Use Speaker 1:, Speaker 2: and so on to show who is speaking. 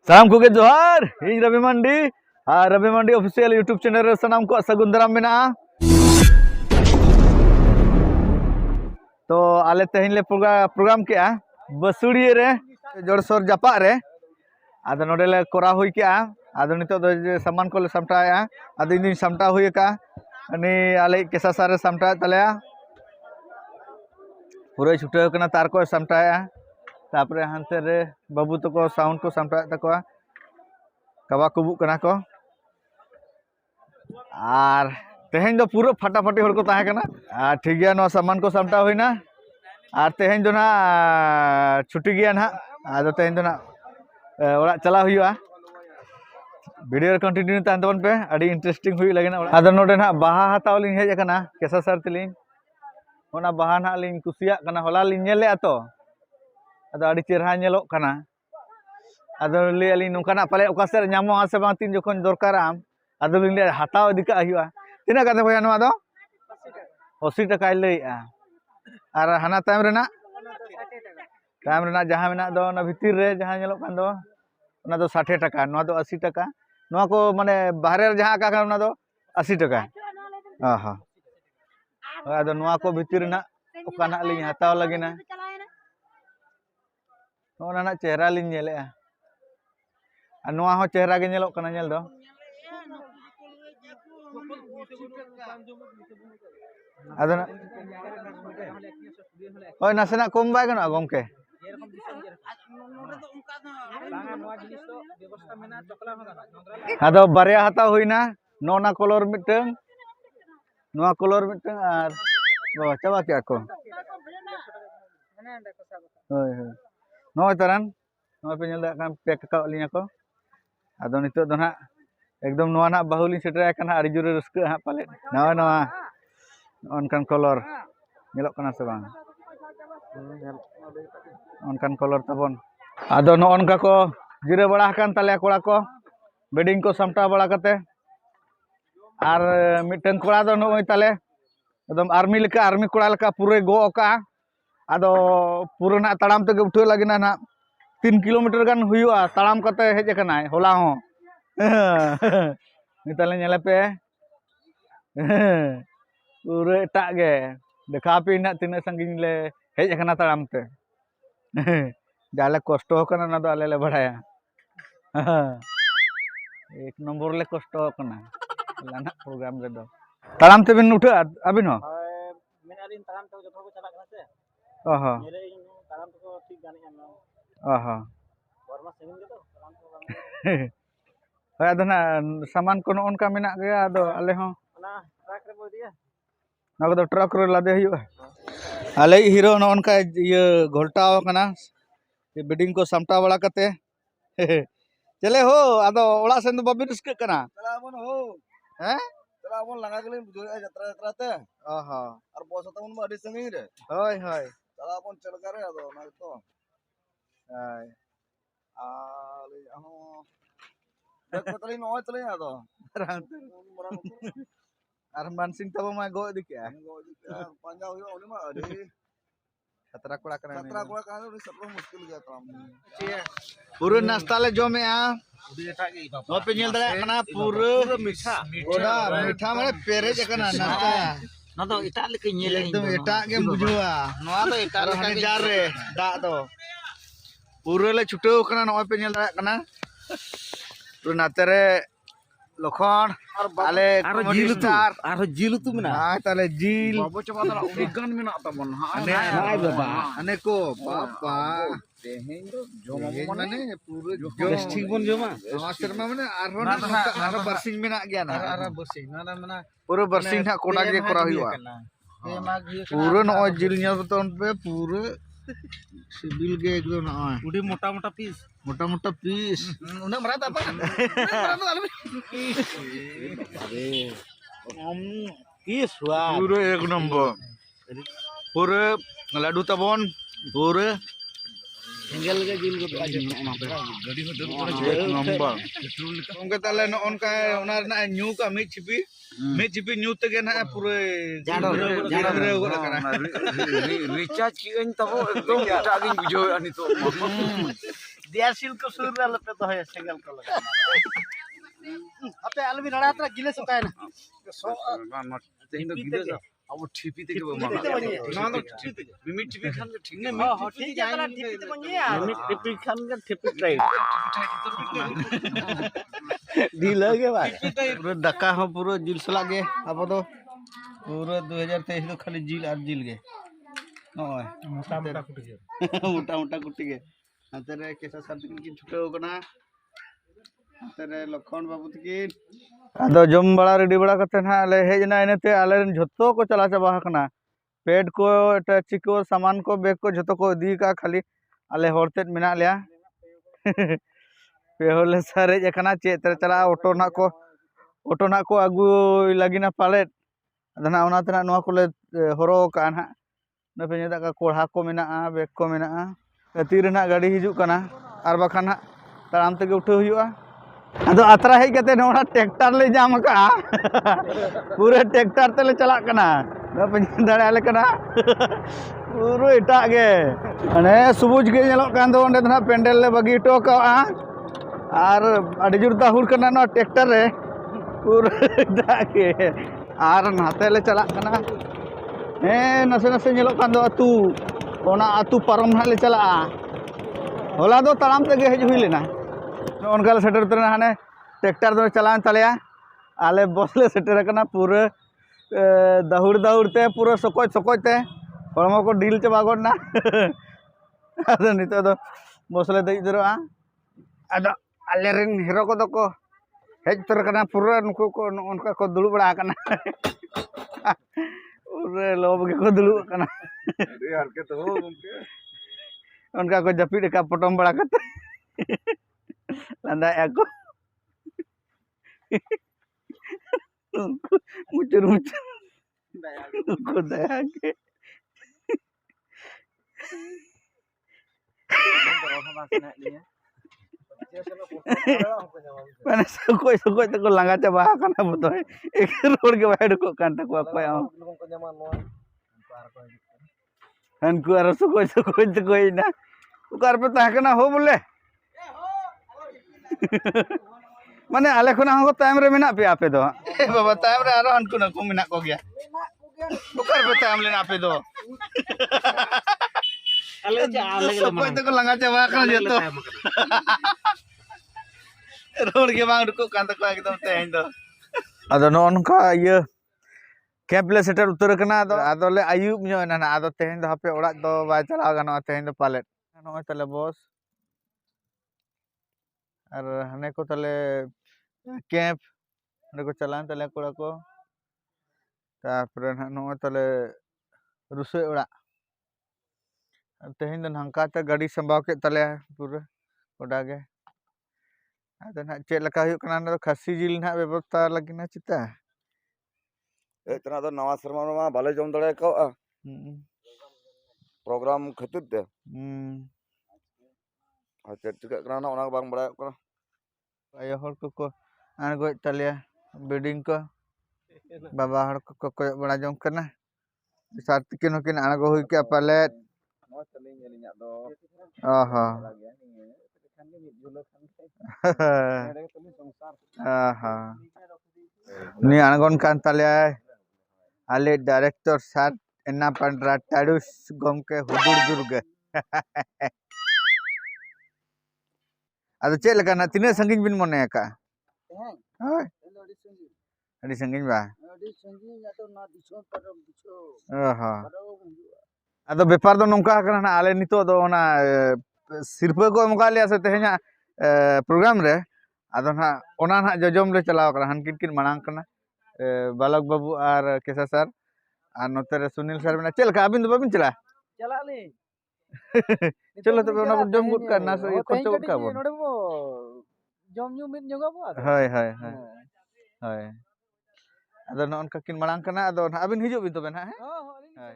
Speaker 1: Salam kuke Johar, ini Rabi Mandi official YouTube channel sanam ko sagun daram mena. तो आले तेहन ले programme के बसुड़ी रे जोरसोर जापा रे आदो नोडे ले कोरा हुई के आदो नितो दो सामान को ले सामटाया आदो इन सामटा हुई का अनि आले केसा सारे सामटा तलेया पूरे छुटे कना तार को सामटाया तापरे हानते रे बाबू तो को साउंड को सामटा तको कबा कुबु कना को आर तेहन दो पूरा फटाफटी हर को ताहे कना ठीक गया नो सामान को सामटा होइना आर तेहन दो ना छुट्टी गया ना आदो तेहन दो ना ओरा चला हुआ वीडियो कंटिन्यू तान तबन पे अड़ी इंटरेस्टिंग हुई लगेना आदो नोडे ना बाहा हताव लिन हेज कना केसा सर तिलिन ओना बाहा ना लिन कुसिया कना होला लिन नेले आतो आदो अड़ी चेहरा नेलोक कना आदो ले अलिन नोकाना पाले ओकासेर ᱧᱟᱢᱚᱜ ᱟᱥᱮ ᱵᱟᱝ ᱛᱤᱱ ᱡᱚᱠᱷᱚᱱ ᱫᱚᱨᱠᱟᱨᱟ आदो लिन ले हताव इदी का हुआ तीना कते भैया नवा दो 80 टका लैया आर हाना टाइम रेना जहां मेना दो ना भितिर रे जहां नेलोक कान दो ओना दो 60 टका नवा दो 80 टका नवा को माने बाहरे रे जहां का ओना दो 80 टका आहा आदो नवा को भितिर ना ओकाना लिन हताव लगिना ओना ना चेहरा लिन नेलेआ आ नवा हो चेहरा गे नेलोक काना नेल दो आदो ना ओय नासेना कम बाय गनो गमके आदो बारिया हता हुइना नोना कलर मिटeng आर बाबा चाबा के को होय होय नोय तारान नोय पे नेल का पैक का लिया को आदो नितो दो ना एकदम नवा ना बाहुली सेटरा kana ari jure रस्क हा पाले नवा onkan color nyelok kana se bang onkan color tabon ado no onka ko jire bada kan tale kola ko bedding ko samta bada kate ar mitten kola do no tale एकदम army कोड़ा लेका पूरे गो का आदो पूरा ना ताड़ाम तक उठे लगिना ना 3 किलोमीटर गान हुआ ताड़ाम कते हेज कना होला हो निताले नेले पे पूरे एटा गे देखा पे ना तिना संगिन ले हेज कना ताड़ाम ते जाले कष्ट कना ना दो आले ले बढ़ाया एक नंबर ले कष्ट कना लाना प्रोग्राम रे दो ताड़ाम ते बिन उठे अबिन हो
Speaker 2: मेन आलिन ताड़ाम तो जथो को चला कना से
Speaker 1: ओहो
Speaker 2: मेरे ताड़ाम तो ठीक गाने हम
Speaker 1: ओहो
Speaker 2: बर्मा सेविंग के तो ताड़ाम तो
Speaker 1: होय आदो ना सामान को नोनका मेना गया आदो आले हो
Speaker 2: ना ट्रक रे बो दिया
Speaker 1: ना को ट्रक रे लादे हुआ आले हीरो नोनका ये घोलटाव कना ये बेडिंग को सामटा बड़ा कते चले हो आदो ओला सेन दो बाबी रिस्क कना
Speaker 2: चला बन हो
Speaker 1: हैं
Speaker 2: चला बन लगा गेलिन बुझो यात्रा ते
Speaker 1: ओहो
Speaker 2: और बस तमन मा अडी संगी रे
Speaker 1: होय होय
Speaker 2: चला बन चल करे आदो ना तो
Speaker 1: हाय
Speaker 2: आले हो देख पतली नो चले आदो
Speaker 1: आर मानसिंग तब मा गो दिके
Speaker 2: पंजा हो ओनी मा अडी
Speaker 1: खतरा कोड़ा करा
Speaker 2: का सब मुश्किल गया तो
Speaker 1: पूरा नाश्ता ले जो में
Speaker 2: उडी एटा के
Speaker 1: नो पे नेल दरा कना पूरा
Speaker 2: मीठा
Speaker 1: ओडा मीठा माने पेरेज कना नाश्ता
Speaker 2: ना तो एटा लेके नेले
Speaker 1: एकदम एटा के बुझुआ
Speaker 2: नोआ तो एटा
Speaker 1: हने जार रे दा दो पूरा ले छुटेव कना नो पे नेल दरा कना पूरा नाते रे लखन आले कॉमेडी स्टार
Speaker 2: और जिल तू मेना
Speaker 1: हां ताले जिल
Speaker 2: बाबू चबा दा उडी गन मेना तबन
Speaker 1: अने
Speaker 2: हाय बाबा
Speaker 1: अने को बाबा
Speaker 2: तेहेन दो जोमा
Speaker 1: माने पूरा जो
Speaker 2: ठीक बन जोमा
Speaker 1: शर्मा माने आरो बरसिंग मेना गया ना
Speaker 2: आरा बसिंग ना मेना
Speaker 1: पूरा बरसिंग ना कोडा के करा हुआ
Speaker 2: पे माग ये
Speaker 1: पूरा न जिल नेल बतन पे पूरा सिबिल के एकदम ना
Speaker 2: उडी मोटा पीस
Speaker 1: मोटा पीस
Speaker 2: उन्हें मरा था अपन
Speaker 1: अरे
Speaker 2: की स्वाद
Speaker 1: पूरा एक नंबर पूरा लाडू तबन पूरा
Speaker 2: सिंगल के जिल को गड़ी हो
Speaker 1: एक नंबर उनके ताले न उनका ओना ना न्यू का मी छिपी न्यू तगे ना पूरा
Speaker 2: जाड़ो
Speaker 1: हो कना
Speaker 2: रिचार्ज की इन तबो एकदम टागिंग बुझो अनि तो
Speaker 3: दियासिल को सुर रहा पे तो है सिंगल को लगा
Speaker 2: Apa albi nara atra gile suka na.
Speaker 3: तेहिन तो गिले जा अब ठीपी ते के मांगा ना तो मिमिट ठीपी खान के ठीक नहीं
Speaker 2: Oh, ठीक है तला ठीक तो बंगे यार.
Speaker 3: मिमिट ठीपी खान के ठीपी ट्राई ढीला के भाई पूरा डका हो पूरा जिल सला गे अब तो पूरा 2023 तो खाली जिल और जिल गे ओए मोटा मोटा कुटी गे मोटा मोटा कुटी गे अंतरे केसा साथ की छुटे हो गना अंतरे लखन बाबू तकिन आदो जम बड़ा रेडी बड़ा करते ना ले हेजना इनते आले झतो को चला चाबा हकना पेड को टची को सामान को बैग को झतो को दी का खाली आले होरते मिना लिया पे होले सारे एकना चे तर चला ऑटो ना को आगु लगिना पालेट अदना ओना तना नोआ कोले हरो का ना न पे नेदा का कोढ़ा को मिना बैग को मिना तीर ना गाड़ी हिजु कना आर बाखान ना ताराम ते उठे हुआ अदो अतरा हेज कते नोड़ा ट्रैक्टर ले जाम का पूरे ट्रैक्टर ते ले चला कना न पे दाड़े आले कना पूरा इटा गे अने सुबुज गे नेलो कान दो ओंडे ना पेंडल ले बगी टो का आर अडी जुर दाहुर कना न ट्रैक्टर रे पूरा इटा गे आर नाते ले चला कना नसे नसे नेलो कान दो अतु ओना अतु पारम ना ले चला होला दो ताराम ते गे हेज हुई लेना उनका सेटर उतरना हाने ट्रैक्टर दो चलान तलेया आले बसले सेटर कना पूरे दाहुर दाहुरते पूरा सकोच ते हड़मो को ढील चाबा गोडना अदो नितो दो बसले दई दरवा अदो आले रेन हीरो को दो को हेज उतर कना पूरा नुको को उनका को दुलु बड़ा कना पूरे लोब के को दुलु कना यार के तो उनका को जपीड का पटम बड़ा कते लंदा aku muncul को दया के मैंने सकोय तो को लंगा चाबा kana botoy एक रोड के बाहर को कांटा को apa ya hanku aras सकोय तो कोई ना उकार पे तह kana हो बोले माने आले खुना हो टाइम रे मेना पे आपे दो बाबा टाइम रे आरो हनकु न को मेना को गया बुकर पे टाइम लेना पे दो आले
Speaker 1: कोई तो को लंगा चाबा kan जतो रोड के बांग रुको कान तक एकदम तेहन दो अदो नोनका ये कैंप ले सेटर उतर कना अदो ले आयुब न्यो ना अदो तेहन दो हापे ओड़ा दो बाय चला गानो तेहन दो पालेट नो तले बॉस और हने को तले कैंप हने को चलान तले कोड़ा को तापर नो तले रुसे ओड़ा तेहन दन हंका ते गाड़ी संभाव के तले पूरा ओडा गे अद ना चे लका हुई कना न खसी जिल ना व्यवस्था लगिना चिता
Speaker 2: इतना तो नवा शर्मा मा भले जम दड़े को प्रोग्राम खतिर ते अच्छा चिका कना ना ओना बांग बड़ा कना
Speaker 1: आयो हर को आन गो तले बिल्डिंग को बाबा हर को बड़ा जम कना साथ किन किन आन गो हुई के पाले
Speaker 2: मो चली नेलिnya do
Speaker 1: आहा आहा ni angon kan tale ale director sat enna pandra tadus gomke hudur durga ado cek leka na tine sangin bin mone ka hoy adi sangin ba
Speaker 2: atau na diso param diso
Speaker 1: aha ado bepar do nongka kana na ale nito do ona sirpa ko emka liya se tehnya program re ado na ona na jojom le chalaw kana hankin kin manang kana balak babu ar kesa sar ar note re sunil sar bena cek leka abin do babin chala
Speaker 2: le
Speaker 1: चलो तो ना जम गुट करना से खर्च गुट का बोल
Speaker 2: नोडे बो जम न्यू मिट जोगा बो
Speaker 1: हाय हाय हाय हाय अदो नॉन का किन मलांग कना अदो अबिन हिजो बिन तो बेन हाय हाय